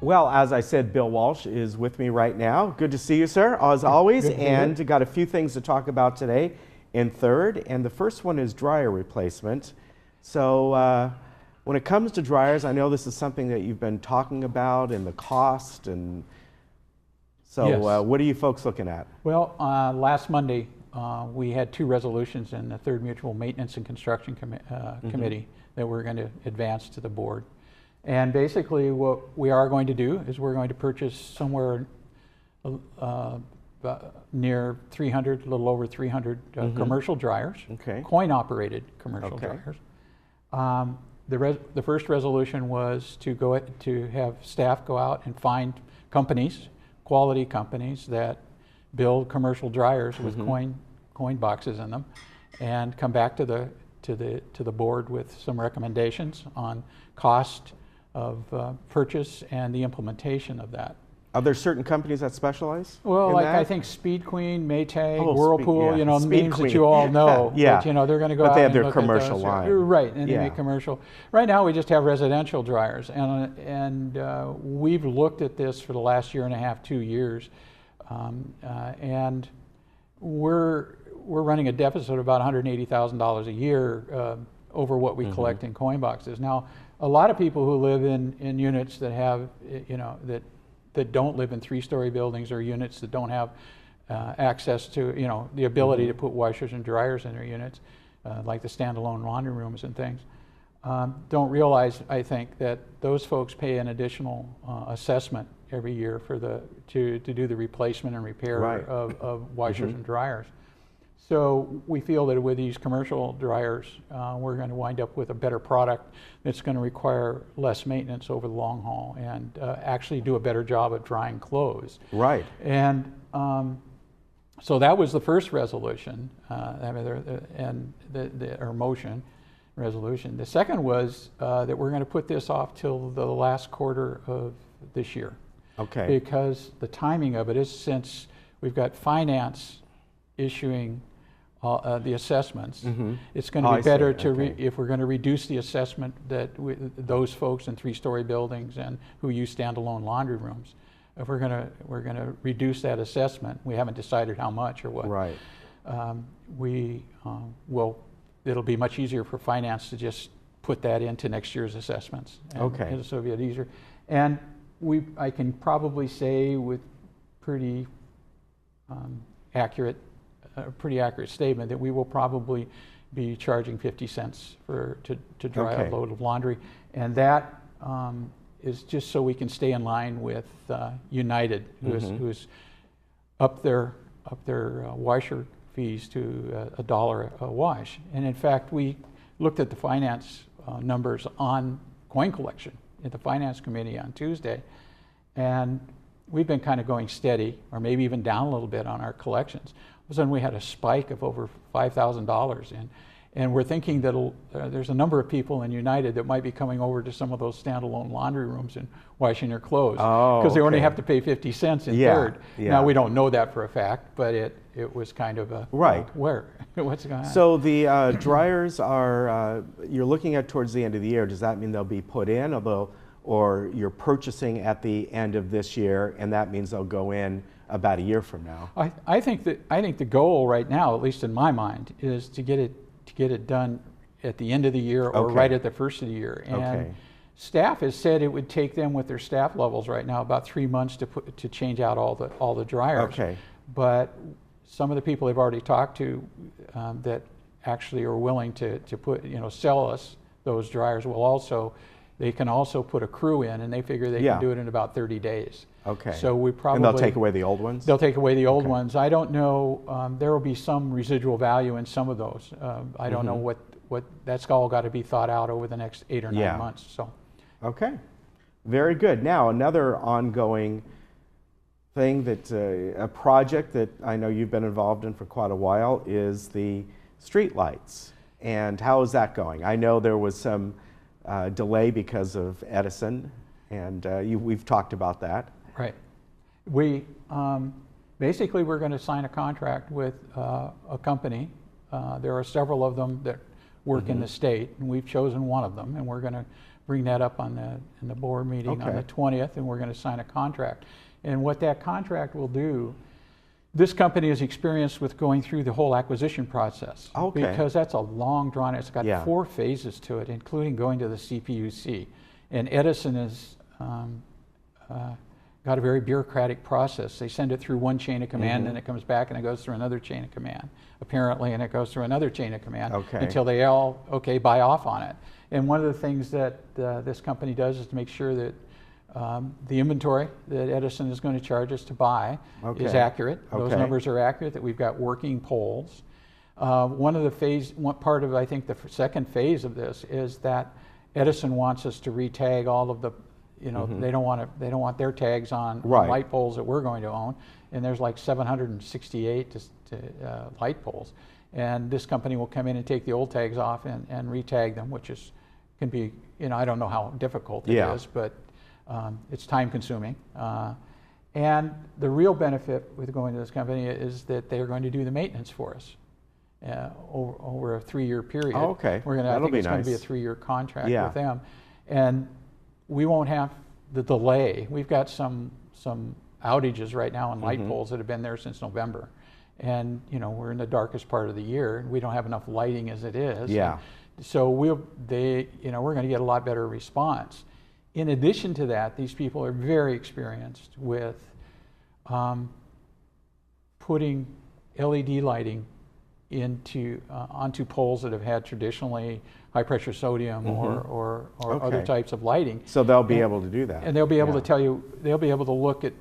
Well, as I said, Bill Walsh is with me right now. Good to see you, sir, as always. And got a few things to talk about today in third. And the first one is dryer replacement. So when it comes to dryers, I know this is something that you've been talking about and the cost. And so Yes. what are you folks looking at? Well, last Monday, we had two resolutions in the Third Mutual Maintenance and Construction Committee that we're going to advance to the board. And basically what we are going to do is we're going to purchase somewhere near 300, a little over 300 commercial dryers, coin-operated commercial dryers. The first resolution was to have staff go out and find companies, quality companies that build commercial dryers with coin boxes in them, and come back to the board with some recommendations on cost of purchase and the implementation of that. Are there certain companies that specialize? Well, like I think Speed Queen, Maytag, Whirlpool, you know, names that you all know. Yeah. But, you know, they're going to go out But they have and their look commercial at those. line. Right, and they make commercial. Right now we just have residential dryers, and we've looked at this for the last year and a half, 2 years, and we're running a deficit of about $180,000 a year over what we collect in coin boxes. Now, a lot of people who live in units that have, you know, that don't live in three-story buildings, or units that don't have access to, you know, the ability to put washers and dryers in their units, like the standalone laundry rooms and things, don't realize, I think, that those folks pay an additional assessment every year for to do the replacement and repair of washers and dryers. So we feel that with these commercial dryers, we're going to wind up with a better product that's going to require less maintenance over the long haul, and actually do a better job of drying clothes. Right. And so that was the first resolution, or motion resolution. The second was that we're going to put this off till the last quarter of this year. Okay. Because the timing of it is, since we've got finance issuing the assessments, it's going to be better if we're going to reduce the assessment that those folks in three-story buildings and who use standalone laundry rooms. If we're going to reduce that assessment, we haven't decided how much or what. Right. It'll be much easier for finance to just put that into next year's assessments. And so it'll be easier. And I can probably say with pretty accurate statement that we will probably be charging 50 cents to dry a load of laundry, and that is just so we can stay in line with United, who's up their washer fees to $1 a wash. And in fact, we looked at the finance numbers on coin collection at the finance committee on Tuesday, and we've been kind of going steady, or maybe even down a little bit on our collections. All of a sudden we had a spike of over $5,000 in, and we're thinking that there's a number of people in United that might be coming over to some of those standalone laundry rooms and washing their clothes, because they only have to pay 50 cents in third. Now, we don't know that for a fact, but it was kind of a what's going on? So the dryers are you're looking at towards the end of the year. Does that mean they'll be put in, or you're purchasing at the end of this year, and that means they'll go in about a year from now? I think the goal right now, at least in my mind, is to get it done at the end of the year or right at the first of the year. And staff has said it would take them, with their staff levels right now, about 3 months to change out all the dryers. But some of the people they've already talked to that actually are willing to sell us those dryers they can also put a crew in, and they figure they can do it in about 30 days. So we probably... And they'll take away the old ones? They'll take away the old ones. I don't know, there will be some residual value in some of those. I don't know what that's all got to be thought out over the next 8 or 9 months. So. Okay, very good. Now, another ongoing thing a project that I know you've been involved in for quite a while is the street lights. And how is that going? I know there was some delay because of Edison, and we've talked about that. Right. Basically we're going to sign a contract with a company. There are several of them that work in the state, and we've chosen one of them, and we're going to bring that up in the board meeting on Okay. the 20th, and we're going to sign a contract. And what that contract will do, this company is experienced with going through the whole acquisition process. Okay. Because that's a long drawn, it's got Yeah. 4 phases to it, including going to the CPUC. And Edison has got a very bureaucratic process. They send it through one chain of command, and it comes back and it goes through another chain of command, apparently, and it goes through another chain of command Okay. until they all, buy off on it. And one of the things that this company does is to make sure that the inventory that Edison is going to charge us to buy is Okay. accurate. Those Okay. numbers are accurate, that we've got working poles. One part of, I think, the second phase of this is that Edison wants us to retag all of the, they don't want their tags on Right. light poles that we're going to own. And there's like 768 light poles. And this company will come in and take the old tags off and retag them, which can be, I don't know how difficult it Yeah. is, but it's time consuming. And the real benefit with going to this company is that they're going to do the maintenance for us over a 3-year period. Oh, okay. I That'll think be it's going to be a nice. 3-year contract Yeah. with them. And we won't have the delay. We've got some outages right now on light poles that have been there since November. And, we're in the darkest part of the year, and we don't have enough lighting as it is. Yeah. And so we're going to get a lot better response. In addition to that, these people are very experienced with putting LED lighting onto poles that have had traditionally high pressure sodium or other Okay. types of lighting. So they'll be able to do that. And they'll be able Yeah. to tell you, they'll be able to look at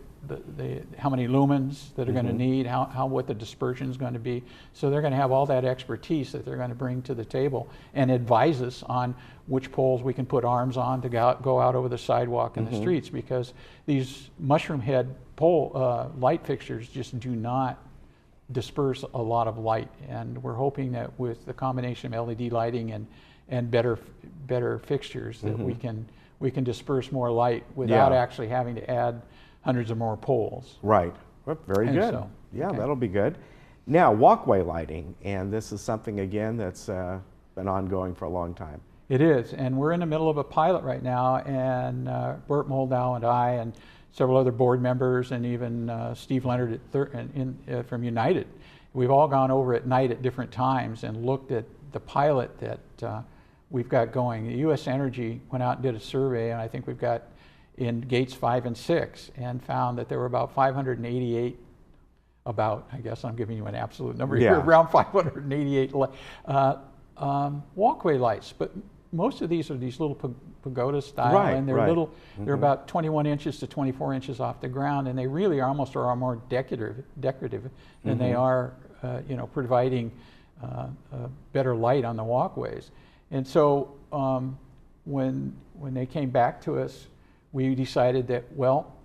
how many lumens that are going to need, what the dispersion is going to be. So they're going to have all that expertise that they're going to bring to the table and advise us on which poles we can put arms on to go out over the sidewalk and the streets, because these mushroom head pole light fixtures just do not disperse a lot of light. And we're hoping that with the combination of LED lighting and better fixtures that we can disperse more light without Yeah. actually having to add hundreds of more poles. Right. Well, very And good. so, Yeah, okay. that'll be good. Now, walkway lighting, and this is something, again, that's been ongoing for a long time. It is, and we're in the middle of a pilot right now, and Bert Moldow and I and several other board members and even Steve Leonard from United, we've all gone over at night at different times and looked at the pilot that we've got going. U.S. Energy went out and did a survey, and I think we've got in gates 5 and 6, and found that there were about 588, I guess I'm giving you an absolute number here, Yeah. around 588 walkway lights. But most of these are these little pagoda style, Right, and they're right. little, they're about 21 inches to 24 inches off the ground, and they really are more decorative than they are, providing better light on the walkways. And so when they came back to us, we decided that,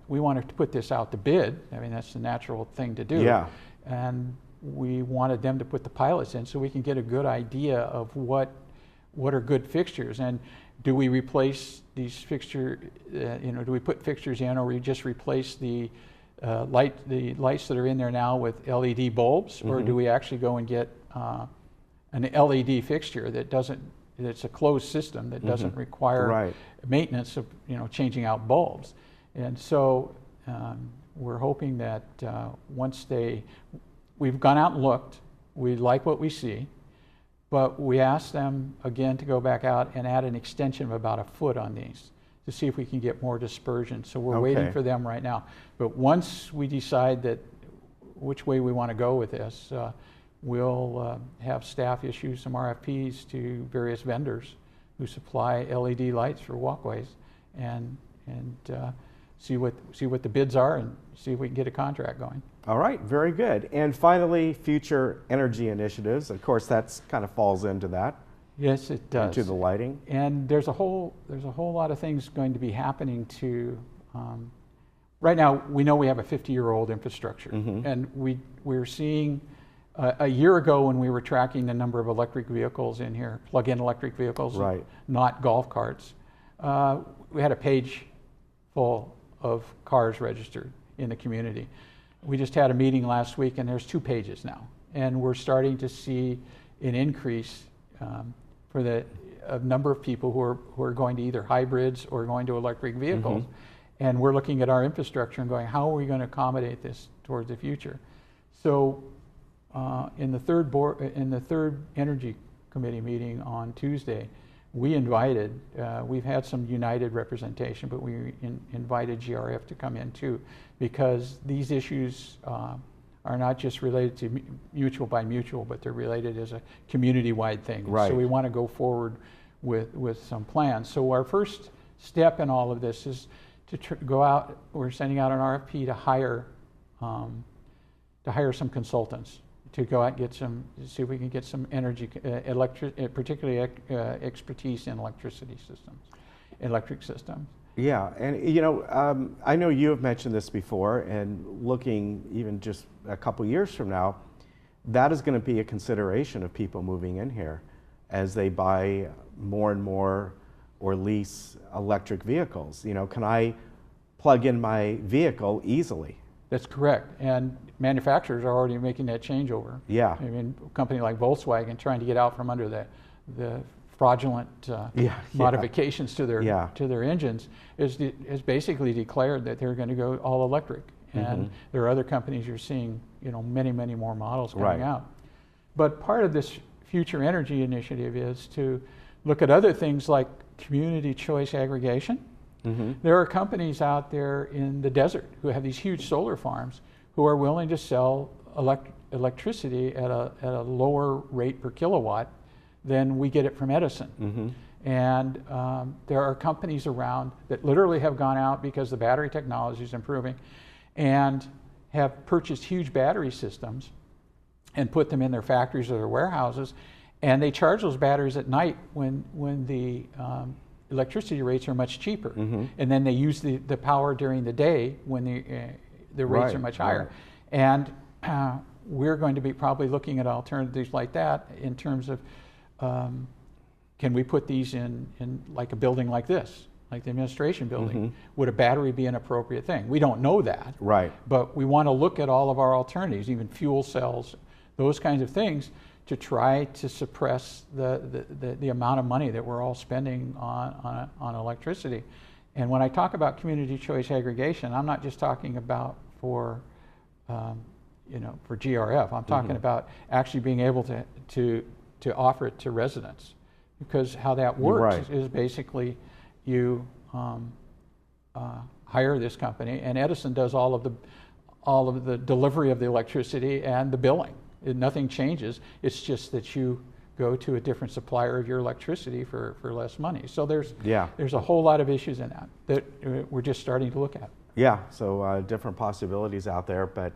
we wanted to put this out to bid. I mean, that's the natural thing to do. Yeah. And we wanted them to put the pilots in so we can get a good idea of what are good fixtures. And do we replace these fixtures, do we put fixtures in, or we just replace the lights that are in there now with LED bulbs, or do we actually go and get an LED fixture that's a closed system that doesn't require Right. maintenance of changing out bulbs? And so we're hoping that we've gone out and looked, we like what we see, but we asked them again to go back out and add an extension of about a foot on these to see if we can get more dispersion. So we're waiting Okay. for them right now. But once we decide that which way we want to go with this, we'll have staff issue some RFPs to various vendors who supply LED lights for walkways, and see what the bids are and see if we can get a contract going. All right, very good. And finally, future energy initiatives. Of course, that's kind of falls into that, Yes, it does. into the lighting. And there's a whole lot of things going to be happening to. Right now, we know we have a 50-year-old infrastructure, and we're seeing. A year ago, when we were tracking the number of electric vehicles in here, plug-in electric vehicles, Right. not golf carts, we had a page full of cars registered in the community. We just had a meeting last week, and there's 2 pages now, and we're starting to see an increase for the a number of people who are going to either hybrids or going to electric vehicles. And we're looking at our infrastructure and going, how are we going to accommodate this towards the future? So in the third Energy Committee meeting on Tuesday, we invited, we've had some United representation, but we invited GRF to come in too, because these issues are not just related to mutual by mutual, but they're related as a community-wide thing. Right. So we want to go forward with some plans. So our first step in all of this is to go out. We're sending out an RFP to hire some consultants to go out and get some, see if we can get some energy, particularly expertise in electric systems. Yeah, and you know, I know you have mentioned this before, and looking even just a couple years from now, that is going to be a consideration of people moving in here as they buy more and more or lease electric vehicles. You know, can I plug in my vehicle easily? That's correct, and manufacturers are already making that changeover. Yeah. I mean, a company like Volkswagen trying to get out from under the fraudulent modifications to their engines is basically declared that they're going to go all electric. And there are other companies you're seeing, you know, many more models coming out. But part of this future energy initiative is to look at other things like community choice aggregation. There are companies out there in the desert who have these huge solar farms who are willing to sell electricity at a lower rate per kilowatt than we get it from Edison. And there are companies around that literally have gone out because the battery technology is improving and have purchased huge battery systems and put them in their factories or their warehouses, and they charge those batteries at night when the electricity rates are much cheaper, and then they use the power during the day when the rates are much higher. And we're going to be probably looking at alternatives like that in terms of can we put these in like a building like this, like the administration building? Would a battery be an appropriate thing? We don't know that, but we want to look at all of our alternatives, even fuel cells, those kinds of things, to try to suppress the amount of money that we're all spending on electricity. And when I talk about community choice aggregation, I'm not just talking about for GRF. I'm talking about actually being able to offer it to residents, because how that works is basically you hire this company, and Edison does all of the delivery of the electricity and the billing. Nothing changes. It's just that you go to a different supplier of your electricity for less money. So there's a whole lot of issues in that we're just starting to look at. Yeah, so different possibilities out there, but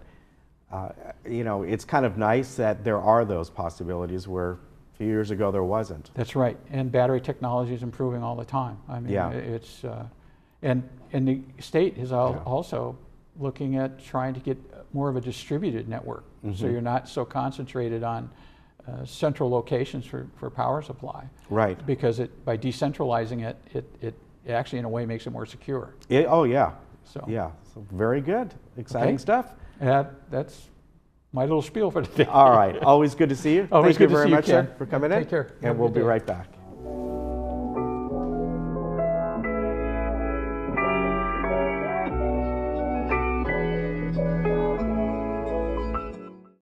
you know, it's kind of nice that there are those possibilities where a few years ago there wasn't. That's right, and battery technology is improving all the time. I mean, it's and the state is also looking at trying to get more of a distributed network, so you're not so concentrated on central locations for power supply. Right. Because by decentralizing it actually in a way makes it more secure. So very good, exciting stuff. That's my little spiel for today. All right, always good to see you. Always Thank you good to very see you, much, Ken. sir, for coming in. Take care. And we'll be right back.